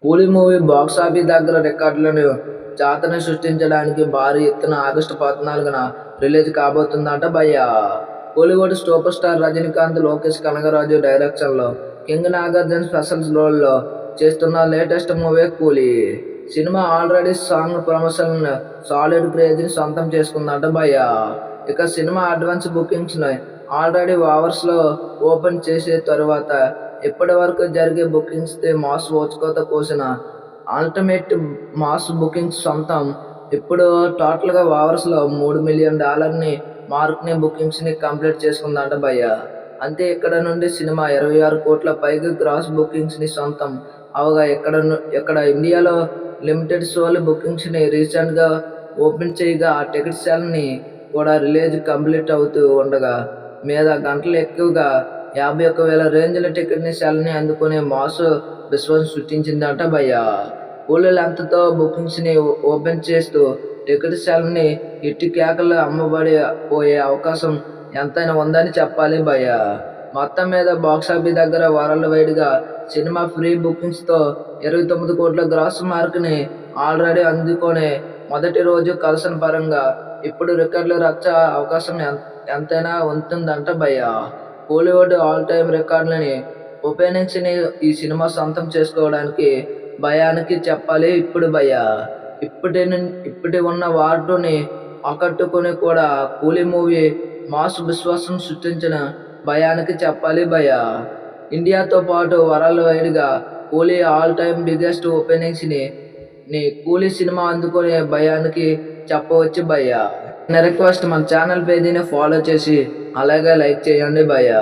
కూలీ movie box office దగ్గర రికార్డులను చాతన సృష్టించడానికి భారీ ఎత్తున ఆగస్టు 14న రిలీజ్ కాబోతుందట భయ్యా. కోలీవుడ్ సూపర్ స్టార్ రజనీకాంత్, లోకేష్ కనగరాజు డైరెక్షన్లో కింగ్ నాగార్జున స్పెషల్ రోల్లో చేస్తున్న లేటెస్ట్ మూవీ కూలీ. సినిమా ఆల్రెడీ సాంగ్ ప్రమోషన్ సాలిడ్ క్రేజ్ని సొంతం చేసుకుందట భయ్యా. ఇక సినిమా అడ్వాన్స్ బుకింగ్స్ని ఆల్రెడీ అవర్స్లో ఓపెన్ చేసే తరువాత ఇప్పటి వరకు జరిగే బుకింగ్స్తో మాస్ ఊచకోత కోసిన అల్టిమేట్ మాస్ బుకింగ్స్ సొంతం. ఇప్పుడు టోటల్గా అవర్స్లో $3 మిలియన్ మార్క్ని బుకింగ్స్ని కంప్లీట్ చేసుకుందట భయ్యా. అంతే ఇక్కడ నుండి సినిమా 26 కోట్ల పైగా గ్రాస్ బుకింగ్స్ని సొంతం అవగా ఇక్కడ ఇండియాలో లిమిటెడ్ షోల బుకింగ్స్ని రీసెంట్గా ఓపెన్ చేయగా ఆ టికెట్ సేల్ని కూడా రిలీజ్ కంప్లీట్ అవుతూ ఉండగా మీద గంటలు ఎక్కువగా 51,000 రేంజ్ల టికెట్ని సేల్ని అందుకునే మాస్ విశ్వాసం సృష్టించిందట భయ్యా. ఫుల్ లెంగ్త్తో బుకింగ్స్ని ఓపెన్ చేస్తూ టికెట్ సేల్ని హిట్ కేకలు అమ్మబడి పోయే అవకాశం ఎంతైనా ఉందని చెప్పాలి భయ్యా. మొత్తం మీద బాక్సాఫీస్ దగ్గర వరల్డ్ వైడ్గా సినిమా ప్రీ బుకింగ్స్తో 29 కోట్ల గ్రాస్ మార్క్ని ఆల్రెడీ అందుకునే మొదటి రోజు కలెక్షన్ పరంగా ఇప్పుడు రికార్డులు రచ్చ అవకాశం ఎంతైనా ఉంటుందంట భయ్యా. కోలీవుడ్ ఆల్ టైమ్ రికార్డులని ఓపెనింగ్స్ని ఈ సినిమా సొంతం చేసుకోవడానికి భయానికి చెప్పాలి ఇప్పుడు భయ్యా. ఇప్పటి ఉన్న వార్డుని ఆకట్టుకుని కూడా కూలీ మూవీ మాస్ విశ్వాసం సృష్టించిన భయానికి చెప్పాలి భయ్యా. ఇండియాతో పాటు వరల్డ్ వైడ్గా కూలీ ఆల్ టైమ్ బిగ్గెస్ట్ ఓపెనింగ్స్ని కూలీ సినిమా అందుకునే భయానికి చెప్పవచ్చు భయ్యా. రిక్వెస్ట్, మన ఛానల్ పేజీని ఫాలో చేసి అలాగే లైక్ చేయండి భయ్యా.